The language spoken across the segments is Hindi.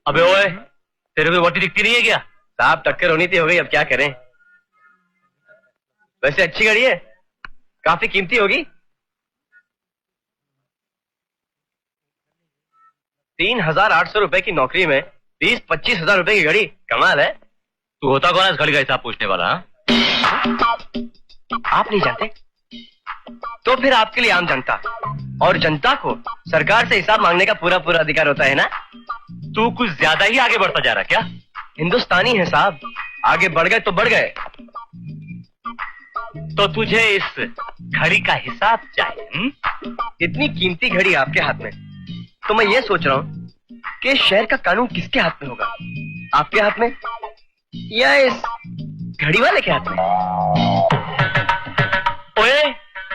अबे ओए, तेरे को वोटी दिखती नहीं है क्या? साहब टक्कर होनी थी, हो गई, अब क्या करें। वैसे अच्छी गाड़ी है, काफी कीमती होगी। 3,800 रुपए की नौकरी में 20-25 हजार रुपए की घड़ी, कमाल है। तू होता कौन है इस घड़ी का हिसाब पूछने वाला? आप नहीं जानते तो फिर आपके लिए आम जनता, और जनता को सरकार से हिसाब मांगने का पूरा पूरा अधिकार होता है ना। तू कुछ ज्यादा ही आगे बढ़ता जा रहा क्या? हिंदुस्तानी है साहब, आगे बढ़ गए तो बढ़ गए। तो तुझे इस घड़ी का हिसाब चाहिए? इतनी कीमती घड़ी आपके हाथ में, तो मैं ये सोच रहा हूँ कि शहर का कानून किसके हाथ में होगा, आपके हाथ में या इस घड़ी वाले के हाथ में? ओए,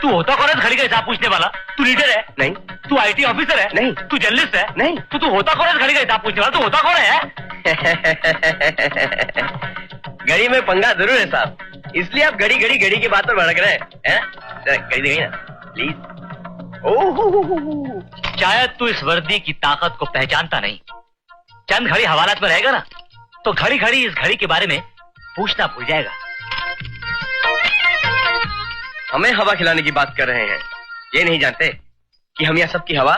तू होता कौन है घड़ी का हिसाब पूछने वाला? तू लीडर है? नहीं। तू आईटी ऑफिसर है? नहीं। तू जर्नलिस्ट है? नहीं। तो तू होता कौन है घड़ी का हिसाब पूछने वाला? तू होता कौन है? घड़ी में पंगा जरूर है साहब, इसलिए आप घड़ी घड़ी घड़ी की बात पर भड़क रहे हैं। घड़ी देंगे ना प्लीज। ओह, शायद तू इस वर्दी की ताकत को पहचानता नहीं। चंद घड़ी हवालात में रहेगा ना, तो घड़ी घड़ी इस घड़ी के बारे में पूछना भूल जाएगा। हमें हवा खिलाने की बात कर रहे हैं, ये नहीं जानते कि हम यहाँ सबकी हवा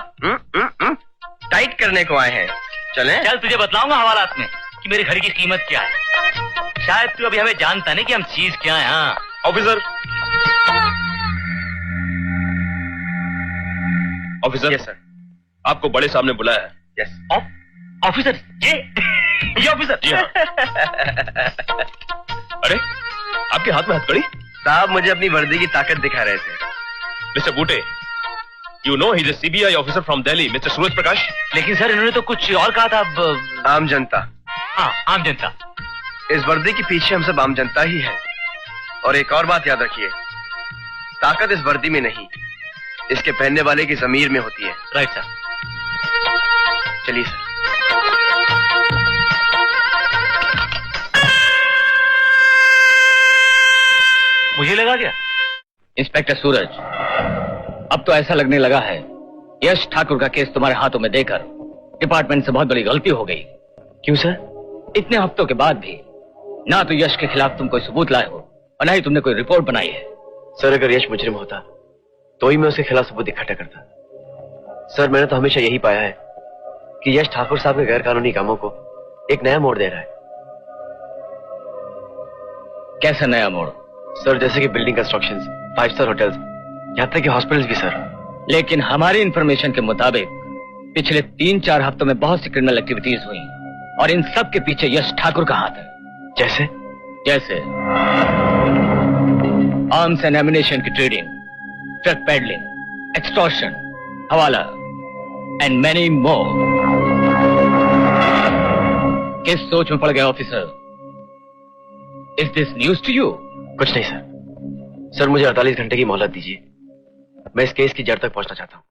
टाइट करने को आए हैं। चलें? चल तुझे बतलाऊंगा हवालात में कि मेरी घड़ी की कीमत क्या है। शायद तू अभी हमें जानता नहीं कि हम चीज क्या है। हाँ ऑफिसर, ऑफिसर। Yes sir. आपको बड़े साहब ने बुलाया है। यस ऑफिसर, ये ऑफिसर। जी हाँ। अरे आपके हाथ में हथकड़ी? साहब मुझे अपनी वर्दी की ताकत दिखा रहे थे। Mister Boote, you know he is a CBI officer from Delhi, mister Suraj Prakash. लेकिन सर इन्होंने तो कुछ और कहा था। आम जनता। हाँ, आम जनता। इस वर्दी के पीछे हम सब आम जनता ही है। और एक और बात याद रखिए, ताकत इस वर्दी में नहीं, इसके पहनने वाले की ज़मीर में होती है। Right sir. चलिए सर। मुझे लगा क्या? इंस्पेक्टर सूरज, अब तो ऐसा लगने लगा है यश ठाकुर का केस तुम्हारे हाथों में देकर डिपार्टमेंट से बहुत बड़ी गलती हो गई। क्यों सर? इतने हफ्तों के बाद भी ना तो यश के खिलाफ तुम कोई सबूत लाए हो और ना ही तुमने कोई रिपोर्ट बनाई है। सर अगर यश मुजरिम होता तो ही मैं उसके खिलाफ सबूत इकट्ठा करता। सर मैंने तो हमेशा यही पाया है कि यश ठाकुर साहब के गैर कानूनी कामों को एक नया मोड़ दे रहा है। कैसा नया मोड़? सर जैसे कि बिल्डिंग कंस्ट्रक्शंस, 5 स्टार होटल्स, यहाँ तक कि हॉस्पिटल्स भी सर। लेकिन हमारी इंफॉर्मेशन के मुताबिक पिछले 3-4 हफ्तों में बहुत सी क्रिमिनल एक्टिविटीज हुई और इन सब के पीछे यश ठाकुर का हाथ है। जैसे आर्म्स एंड एम्युनिशन की trading, drug peddling, extortion, hawala and many more. किस सोच में पड़ गए officer? Is this news to you? कुछ नहीं सर। सर मुझे 48 घंटे की मोहलत दीजिए, मैं इस केस की जड़ तक पहुंचना चाहता हूं।